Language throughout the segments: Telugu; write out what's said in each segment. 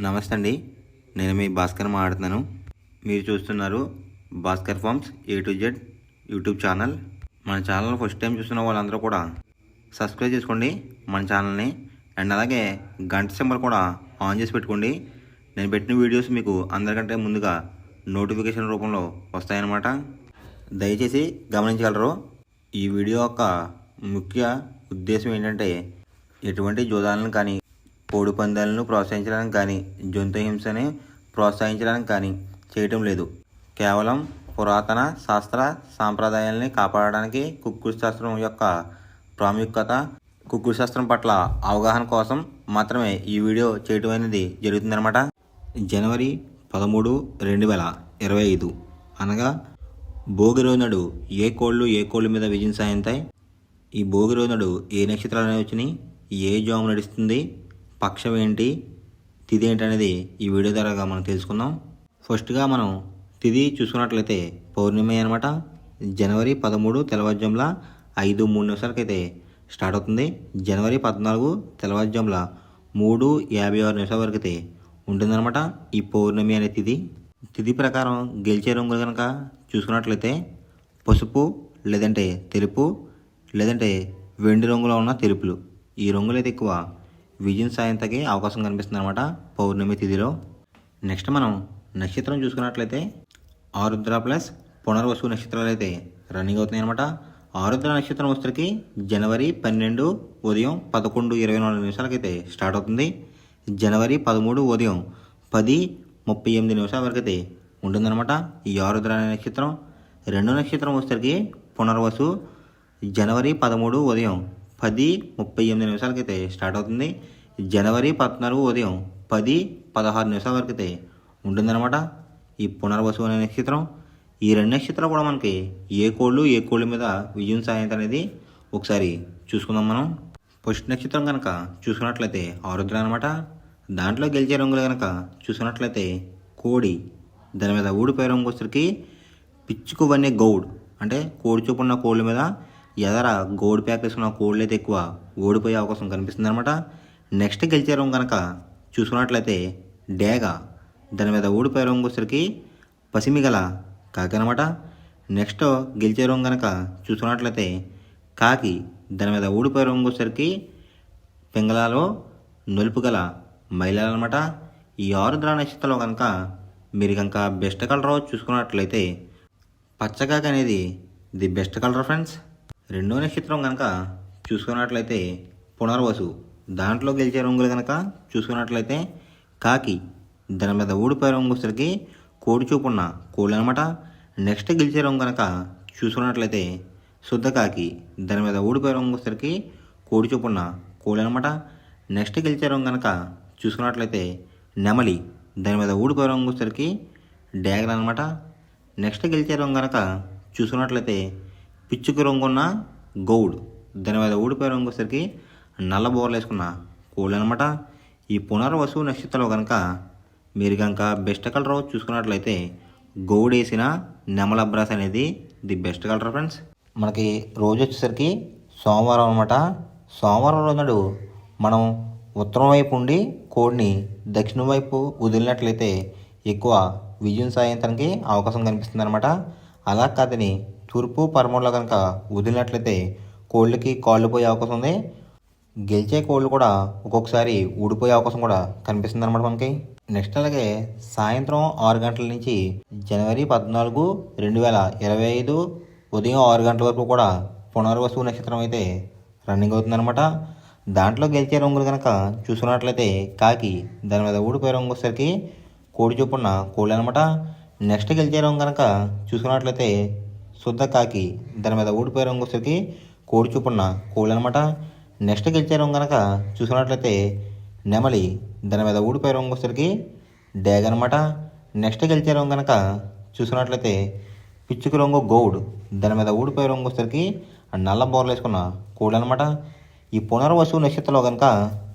నమస్తే అండి. నేను మీ భాస్కర్ మాట్లాడుతున్నాను. మీరు చూస్తున్నారు Bhaskar farms A to Z YouTube channel. మన ఛానల్ ఫస్ట్ టైం చూస్తున్న వాళ్ళందరూ కూడా సబ్స్క్రైబ్ చేసుకోండి మన ఛానల్ని. అండ్ అలాగే గంట సింబల్ కూడా ఆన్ చేసి పెట్టుకోండి. నేను పెట్టిన వీడియోస్ మీకు అందరికంటే ముందుగా నోటిఫికేషన్ రూపంలో వస్తాయన్నమాట. దయచేసి గమనించగలరు. ఈ వీడియో యొక్క ముఖ్య ఉద్దేశం ఏంటంటే ఎటువంటి జోదాలను కానీ కోడి పందాలను ప్రోత్సహించడానికి కానీ జంతు హింసని ప్రోత్సహించడానికి కానీ చేయటం లేదు. కేవలం పురాతన శాస్త్ర సాంప్రదాయాలని కాపాడడానికి కుక్కుడు శాస్త్రం యొక్క ప్రాముఖ్యత, కుక్కుడు శాస్త్రం పట్ల అవగాహన కోసం మాత్రమే ఈ వీడియో చేయటం అనేది జరుగుతుందన్నమాట. జనవరి 13, 2025 అనగా భోగి రోజు నాడు ఏ కోళ్ళు మీద విజయం సాధిస్తాయి, ఈ భోగి రోజు నాడు ఏ నక్షత్రాలు వచ్చినాయి, ఏ జాము నడుస్తుంది, పక్షం ఏంటి, తిథి ఏంటి అనేది ఈ వీడియో ద్వారా మనం తెలుసుకుందాం. ఫస్ట్గా మనం తిథి చూసుకున్నట్లయితే పౌర్ణమి అనమాట. జనవరి 13 తెల్లవారుజాముల 5:03 స్టార్ట్ అవుతుంది. జనవరి 14 తెల్లవారుజాముల 3:56 వరకు అయితే ఉంటుందన్నమాట ఈ పౌర్ణమి అనే తిథి. తిథి ప్రకారం గెలిచే రంగులు కనుక చూసుకున్నట్లయితే పసుపు, లేదంటే తెలుపు, లేదంటే వెండి రంగులో ఉన్న తెలుపులు, ఈ రంగులు అయితే ఎక్కువ విజయం సాయంతకి అవకాశం కనిపిస్తుంది అనమాట పౌర్ణమి తిథిలో. నెక్స్ట్ మనం నక్షత్రం చూసుకున్నట్లయితే ఆరుద్ర ప్లస్ పునర్వసు నక్షత్రాలు అయితే రన్నింగ్ అవుతున్నాయి అనమాట. ఆరుద్ర నక్షత్రం వచ్చేసరికి జనవరి 12 ఉదయం 11:24 అయితే స్టార్ట్ అవుతుంది. జనవరి 13 ఉదయం 10:38 వరకు అయితే ఉంటుందన్నమాట ఈ ఆరుద్ర అనే నక్షత్రం. రెండో నక్షత్రం వచ్చేసరికి పునర్వసు జనవరి 13 ఉదయం 10:38 అయితే స్టార్ట్ అవుతుంది. జనవరి 14 ఉదయం 10:16 వరకు అయితే ఉంటుందన్నమాట ఈ పునర్వసు అనే నక్షత్రం. ఈ రెండు నక్షత్రాలు కూడా మనకి ఏ కోళ్ళు మీద విజయం సాధించ అనేది ఒకసారి చూసుకుందాం మనం. ఫస్ట్ నక్షత్రం కనుక చూసుకున్నట్లయితే ఆరుద్ర అనమాట. దాంట్లో గెలిచే రంగులు కనుక చూసుకున్నట్లయితే కోడి, దాని మీద ఊడిపోయే రంగు వచ్చరికి పిచ్చుకువనే గౌడ్, అంటే కోడి చూపున్న కోళ్ళ మీద ఎదర గోల్డ్ ప్యాక్ వేసుకున్న కోళ్ళు అయితే ఎక్కువ ఓడిపోయే అవకాశం కనిపిస్తుంది అనమాట. నెక్స్ట్ గెలిచే రంగు కనుక చూసుకున్నట్లయితే డేగ, దాని మీద ఓడిపోయే రంగు వచ్చరికి పసిమిగల కాకి అనమాట. నెక్స్ట్ గెలిచే రంగు కనుక చూసుకున్నట్లయితే కాకి, దాని మీద ఓడిపోయే రంగు వచ్చరికి పింగళాలో నలుపు గల మహిళలు అనమాట. ఈ ఆరుద్ర నక్షత్రంలో కనుక మీరు కనుక బెస్ట్ కలర్ చూసుకున్నట్లయితే పచ్చకాకి అనేది ది బెస్ట్ కలర్ ఫ్రెండ్స్. రెండో నక్షత్రం కనుక చూసుకున్నట్లయితే పునర్వసు, దాంట్లో గెలిచే రంగులు కనుక చూసుకున్నట్లయితే కాకి, దాని మీద ఊడిపోయే రంగు వచ్చరికి కోడి చూపున్న కోళ్ళు అనమాట. నెక్స్ట్ గెలిచే రంగు కనుక చూసుకున్నట్లయితే శుద్ధ కాకి, దాని మీద ఊడిపోయే రంగు వచ్చరికి కోడి చూపున్న కోళ్ళు అనమాట. నెక్స్ట్ గెలిచే రంగు కనుక చూసుకున్నట్లయితే నెమలి, దాని మీద ఊడిపోయే రంగు వచ్చరికి డ్యాగన్ అనమాట. నెక్స్ట్ గెలిచే రంగు కనుక చూసుకున్నట్లయితే పిచ్చుకు రంగున్న గౌడ్, దాని మీద ఊడిపోయే రంగు వచ్చరికి నల్ల బోర్లు వేసుకున్న కోళ్ళు అనమాట. ఈ పునర్వసు నక్షత్రంలో కనుక మీరు కనుక బెస్ట్ కలర్ చూసుకున్నట్లయితే గౌడ్ వేసిన నెమల అబ్రాస్ అనేది ది బెస్ట్ కలర్ ఫ్రెండ్స్. మనకి రోజు వచ్చేసరికి సోమవారం అనమాట. సోమవారం రోజు నాడు మనం ఉత్తరం వైపు ఉండి కోడిని దక్షిణం వైపు వదిలినట్లయితే ఎక్కువ విజయం సాధించడానికి అవకాశం కనిపిస్తుంది అనమాట. అలా కాదని తూర్పు పరమూలలో కనుక వదిలినట్లయితే కోళ్ళకి కాళ్ళు పోయే అవకాశం ఉంది. గెలిచే కోళ్ళు కూడా ఒక్కొక్కసారి ఊడిపోయే అవకాశం కూడా కనిపిస్తుంది అనమాట మనకి. నెక్స్ట్ అలాగే సాయంత్రం 6 గంటల నుంచి జనవరి 14, 2025 ఉదయం 6 గంటల వరకు కూడా పునర్వసు నక్షత్రం అయితే రన్నింగ్ అవుతుందన్నమాట. దాంట్లో గెలిచే రంగులు కనుక చూసుకున్నట్లయితే కాకి, దాని మీద ఊడిపోయే రంగు వచ్చేసరికి కోడి చూపున్న కోళ్ళు అనమాట. నెక్స్ట్ గెలిచే రంగు కనుక చూసుకున్నట్లయితే శుద్ధ కాకి, దాని మీద ఊడిపోయే రంగు వచ్చేసరికి కోడి చూపున్న కోళ్ళు అనమాట. నెక్స్ట్ గెలిచే రంగు కనుక చూసుకున్నట్లయితే నెమలి, దాని మీద ఊడిపోయే రంగు వచ్చేసరికి డ్యాగ్ అనమాట. నెక్స్ట్ గెలిచే రంగు కనుక చూసుకున్నట్లయితే పిచ్చుకు రంగు గౌడ్, దాని మీద ఊడిపోయే రంగు వచ్చేసరికి నల్ల బోర్లు వేసుకున్న కోళ్ళు అనమాట. ఈ పునర్వసు నక్షత్రంలో కనుక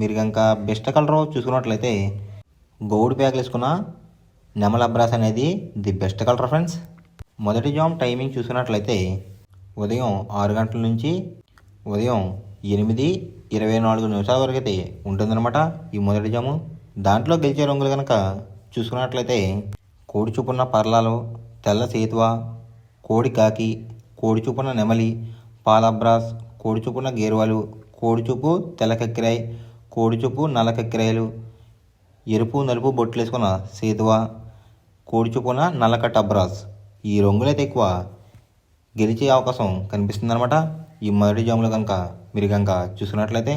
మీరు కనుక బెస్ట్ కలర్ చూసుకున్నట్లయితే గౌడ్ ప్యాక్లు వేసుకున్న నెమల అబ్రాస్ అనేది ది బెస్ట్ కలర్ ఫ్రెండ్స్. మొదటి జామ్ టైమింగ్ చూసుకున్నట్లయితే ఉదయం 6 గంటల నుంచి ఉదయం 8:24 వరకు అయితే ఉంటుందన్నమాట ఈ మొదటి జాము. దాంట్లో గెలిచే రంగులు కనుక చూసుకున్నట్లయితే కోడి చూపున్న పర్లాలు, తెల్ల సేతువ, కోడి కాకి, కోడి చూపున్న నెమలి, పాలబ్రాస్, కోడి చూపున్న గేరువాలు, కోడి చూపు తెల్ల కక్కిరాయి, కోడి చూపు నల్ల కక్కిరాయలు, ఎరుపు నలుపు బొట్లు వేసుకున్న సేతువ, కోడి చూపున నల్లకట్ట అబ్రాస్. ఈ రంగులైతే ఎక్కువ గెలిచే అవకాశం కనిపిస్తుందన్నమాట ఈ మొదటి జాములో కనుక మీరు కనుక చూసుకున్నట్లయితే.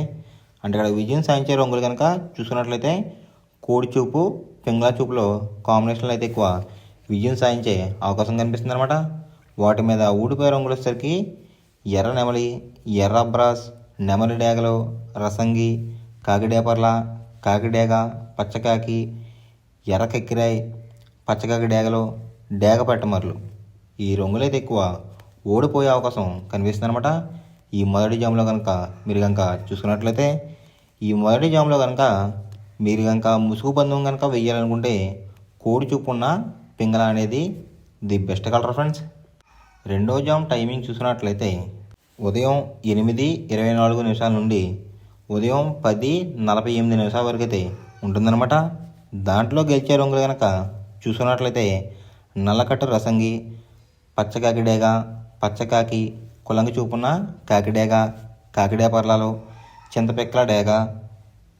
అంటే ఇక్కడ విజయం సాధించే రంగులు కనుక చూసుకున్నట్లయితే కోడి చూపు, పింగళ చూపులో కాంబినేషన్లో అయితే ఎక్కువ విజయం సాధించే అవకాశం కనిపిస్తుంది అనమాట. వాటి మీద ఊడిపోయే రంగులు వచ్చేసరికి ఎర్ర నెమలి, ఎర్ర అబ్రాస్, నెమలి డేగలు, రసంగి, కాకిడేపర్ల, కాకిడేగ, పచ్చకాకి, ఎర్ర కక్కిరాయి, పచ్చకాకి డేగలు, డేగ పెట్టమర్లు. ఈ రంగులైతే ఎక్కువ ఓడిపోయే అవకాశం కనిపిస్తుంది అనమాట ఈ మొదటి జాములో కనుక మీరు కనుక చూసుకున్నట్లయితే. ఈ మొదటి జాములో కనుక మీరు కనుక ముసుగు పందెం కనుక వెయ్యాలనుకుంటే కోడి చూపున్న పింగళ అనేది ది బెస్ట్ కలర్ ఫ్రెండ్స్. రెండో జామ్ టైమింగ్ చూసుకున్నట్లయితే ఉదయం 8:24 నుండి ఉదయం 10:48 వరకు అయితే ఉంటుందన్నమాట. దాంట్లో గెలిచే రంగులు కనుక చూసుకున్నట్లయితే నల్లకట్టు రసంగి, పచ్చకాకిడేగ, పచ్చకాకి, కులంగి చూపున్న కాకిడేగ, కాకిడే పర్లాలు, చింతపెక్కల డేగ,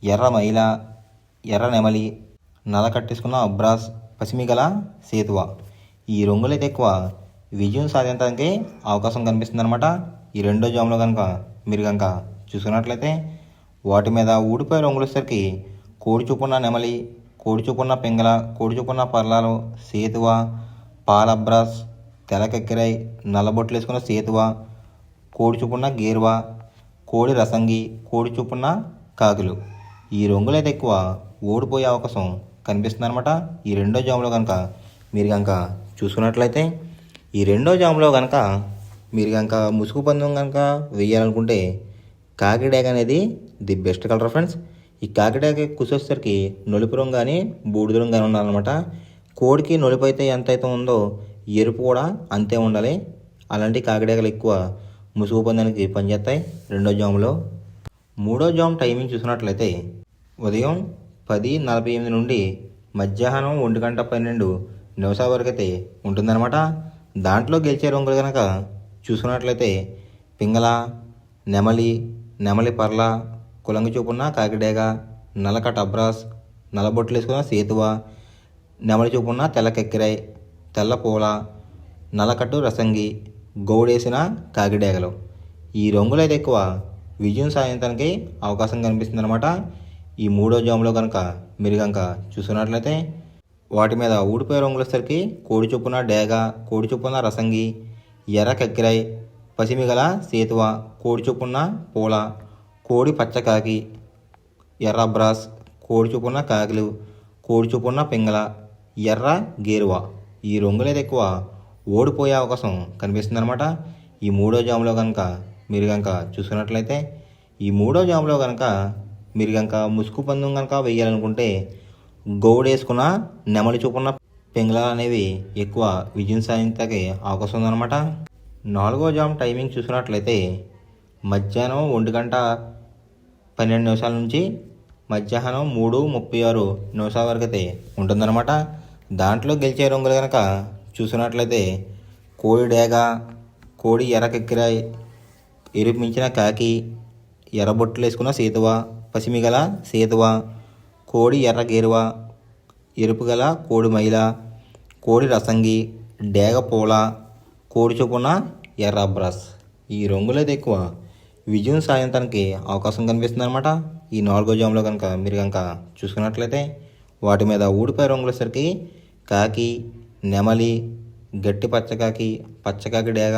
ఎర్ర మైల, ఎర్ర నెమలి, నల్ల కట్టేసుకున్న అబ్రాస్, పసిమిగల సేతువ. ఈ రంగులైతే ఎక్కువ విజయం సాధించడానికి అవకాశం కనిపిస్తుంది అనమాట ఈ రెండో జాములో కనుక మీరు కనుక చూసుకున్నట్లయితే. వాటి మీద ఊడిపోయే రంగులు వచ్చేసరికి కోడి చూపున్న నెమలి, కోడి చూపున్న పింగళ, కోడి చూపున్న పర్లాలు, సేతువ, పాలబ్రాస్, తెలకెక్కిరాయి, నల్లబొట్లు వేసుకున్న సేతువ, కోడి చూపున్న గేరువ, కోడి రసంగి, కోడి చూపున్న కాకులు. ఈ రంగులైతే ఎక్కువ ఓడిపోయే అవకాశం కనిపిస్తుంది అనమాట ఈ రెండో జాములో కనుక మీరు కనుక చూసుకున్నట్లయితే. ఈ రెండో జాములో కనుక మీరు కనుక ముసుగు పందెం కనుక వేయాలనుకుంటే కాకిడేగ అనేది ది బెస్ట్ కలర్ ఫ్రెండ్స్. ఈ కాకిడేగ కుసొచ్చేసరికి నలుపు రంగు కానీ బూడిద రంగు కానీ ఉండాలన్నమాట. కోడికి నలుపు అయితే ఎంత అయితే ఉందో ఎరుపు కూడా అంతే ఉండాలి. అలాంటి కాకిడేగలు ఎక్కువ ముసుగు పందానికి పనిచేస్తాయి రెండో జాములో. మూడో జామ్ టైమింగ్ చూసినట్లయితే ఉదయం 10:48 నుండి మధ్యాహ్నం 1:12 వరకు అయితే ఉంటుందన్నమాట. దాంట్లో గెలిచే రంగులు కనుక చూసుకున్నట్లయితే పింగళ, నెమలి, నెమలి పర్ల, కులంగి చూపున్న కాకిడేగ, నల్లకట్ట అబ్రాస్, నల్లబొట్లు వేసుకున్న సేతువ, నెమలి చూపున్న తెల్ల కెక్కిరాయి, తెల్ల పూల, నల్లకట్టు రసంగి, గౌడేసిన కాకిడేగలు. ఈ రంగులైతే ఎక్కువ విజయం సాధించడానికి అవకాశం కనిపిస్తుంది అనమాట ఈ మూడో జాములో కనుక మీరు కనుక చూసుకున్నట్లయితే. వాటి మీద ఊడిపోయే రంగులు వచ్చేసరికి కోడి చొప్పున డేగ, కోడి చొప్పున రసంగి, ఎర్ర కక్కిరాయి, పసిమిగల సేతువ, కోడి చొప్పున పూల, కోడి పచ్చకాకి, ఎర్ర బ్రాస్, కోడి చొప్పున కాకిలు, కోడి చొప్పున పింగళ, ఎర్ర గేరువ. ఈ రంగులైతే ఎక్కువ ఓడిపోయే అవకాశం కనిపిస్తుంది అనమాట ఈ మూడో జాములో కనుక మీరు కనుక చూసుకున్నట్లయితే. ఈ మూడో జాములో కనుక మీరు కనుక ముసుగు పందెం కనుక వేయాలనుకుంటే గౌడేసుకున్న నెమలి చూపున్న పింగళాలు అనేవి ఎక్కువ విజయం సాధించడానికి అవకాశం ఉందన్నమాట. నాలుగో జామ్ టైమింగ్ చూసుకున్నట్లయితే మధ్యాహ్నం 1:12 నుంచి మధ్యాహ్నం 3:36 వరకు అయితే ఉంటుందన్నమాట. దాంట్లో గెలిచే రంగులు కనుక చూసుకున్నట్లయితే కోడి డేగ, కోడి ఎర్రకెక్కిరాయి, ఎరుపు మించిన కాకి, ఎర్రబొట్లు వేసుకున్న సేతువ, పసిమిగల సేతువ, కోడి ఎర్ర గేరువ, ఎరుపు గల కోడి మైల, కోడి రసంగి, డేగ పూల, కోడి చొప్పున ఎర్ర అబ్రాస్. ఈ రంగులైతే ఎక్కువ విజయం సాధించడానికి అవకాశం కనిపిస్తుంది అనమాట ఈ నాలుగో జాములో కనుక మీరు కనుక చూసుకున్నట్లయితే. వాటి మీద ఊడిపోయే రంగులు వచ్చేసరికి కాకి, నెమలి, గట్టి పచ్చకాకి, పచ్చకాకి డేగ,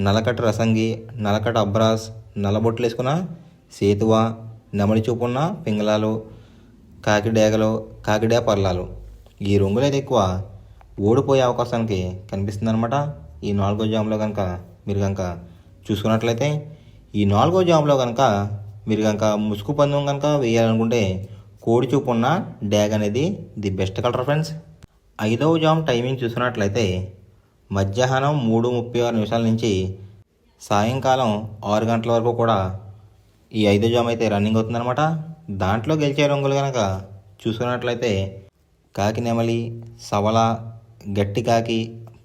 నల్లకట్ట రసంగి, నల్లకట్ట అబ్రాస్, నల్లబొట్లు వేసుకున్న సేతువ, నెమలి చూపున్న పింగళాలు, కాకి డేగలు, కాకిడే పర్లాలు. ఈ రంగులైతే ఎక్కువ ఓడిపోయే అవకాశానికి కనిపిస్తుంది అనమాట ఈ నాలుగో జాములో కనుక మీరు కనుక చూసుకున్నట్లయితే. ఈ నాలుగో జాములో కనుక మీరు కనుక ముసుగు పందెం కనుక వేయాలనుకుంటే కోడి చూపున్న డ్యాగ్ అనేది ది బెస్ట్ కలర్ ఫ్రెండ్స్. ఐదవ జామ్ టైమింగ్ చూసుకున్నట్లయితే మధ్యాహ్నం 3:36 నుంచి సాయంకాలం 6 గంటల వరకు కూడా ఈ ఐదో జామ్ అయితే రన్నింగ్ అవుతుందన్నమాట. దాంట్లో గెలిచే రంగులు కనుక చూసుకున్నట్లయితే కాకి నెమలి, సవల, గట్టి కాకి,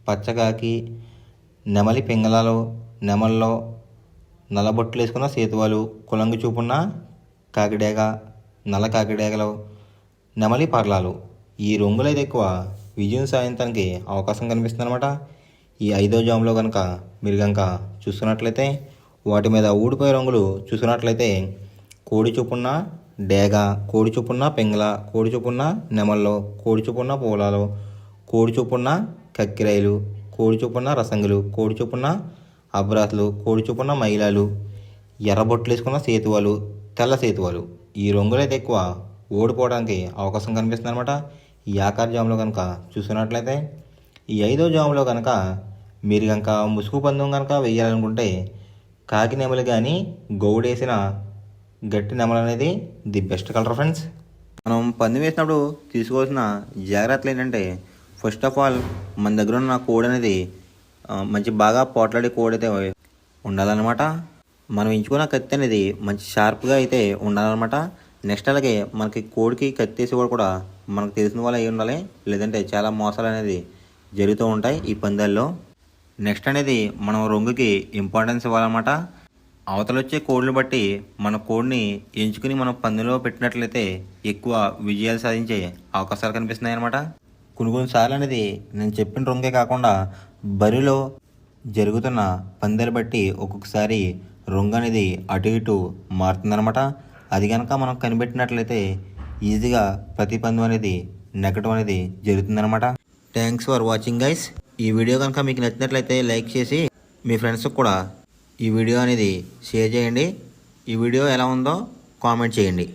పచ్చకాకి, నెమలి పింగళాలు, నెమల్లో నల్లబొట్లు వేసుకున్న సేతువాలు, కులంగి చూపున్న కాకిడేగ, నల్ల కాకిడేగలు, నెమలి పర్లాలు. ఈ రంగులు అయితే ఎక్కువ విజయం సాధించడానికి అవకాశం కనిపిస్తుంది అనమాట. ఈ 5వ జాములో కనుక మీరు కనుక చూసుకున్నట్లయితే వాటి మీద ఊడిపోయే రంగులు చూసుకున్నట్లయితే కోడి చూపున్న డేగ, కోడి చూపున్న పింగళ, కోడి చూపున్న నెమల్లో, కోడి చూపున్న పూలాలు, కోడి చూపున్న కక్కిరాయలు, కోడి చూపున్న రసంగులు, కోడి చూపున్న అబ్రాసులు, కోడి చూపున్న మైలాలు, ఎర్రబొట్లు వేసుకున్న సేతువాలు, తెల్ల సేతువాలు. ఈ రంగులైతే ఎక్కువ ఓడిపోవడానికి అవకాశం కనిపిస్తుంది అనమాట. ఈ ఆకార జాములో కనుక చూసుకున్నట్లయితే ఈ 5వ జాములో కనుక మీరు కనుక ముసుగు పందెం కనుక వేయాలనుకుంటే కాకి నెమలి కానీ గౌడేసిన గట్టి నెమలు అనేది ది బెస్ట్ కలర్ ఫ్రెండ్స్. మనం పందెం వేసినప్పుడు తీసుకోవాల్సిన జాగ్రత్తలు ఏంటంటే ఫస్ట్ ఆఫ్ ఆల్ మన దగ్గర ఉన్న కోడ్ అనేది మంచి బాగా పోట్లాడే కోడ్ అయితే ఉండాలన్నమాట. మనం ఎంచుకున్న కత్తి అనేది మంచి షార్ప్గా అయితే ఉండాలన్నమాట. నెక్స్ట్ అలాగే మనకి కోడికి కత్తి వేసేవాడు కూడా మనకు తెలిసిన వాళ్ళు అయి ఉండాలి, లేదంటే చాలా మోసాలు అనేది జరుగుతూ ఉంటాయి ఈ పందాల్లో. నెక్స్ట్ అనేది మనం రంగుకి ఇంపార్టెన్స్ ఇవ్వాలన్నమాట. అవతల వచ్చే కోడ్లు బట్టి మన కోడ్ని ఎంచుకుని మనం పందెంలో పెట్టినట్లయితే ఎక్కువ విజయాలు సాధించే అవకాశాలు కనిపిస్తున్నాయి అన్నమాట. కొన్నిసార్లు అనేది నేను చెప్పిన రంగే కాకుండా బరిలో జరుగుతున్న పందాలు బట్టి ఒక్కొక్కసారి రంగు అనేది అటు ఇటు మారుతుందన్నమాట. అది కనుక మనం కనిపెట్టినట్లయితే ఈజీగా ప్రతి పందెం అనేది నెగ్గడం అనేది జరుగుతుందన్నమాట. Thanks for watching guys. ఈ వీడియో కనుక మీకు నచ్చినట్లయితే లైక్ చేసి మీ ఫ్రెండ్స్కి కూడా ఈ వీడియో అనేది షేర్ చేయండి. ఈ వీడియో ఎలా ఉందో కామెంట్ చేయండి.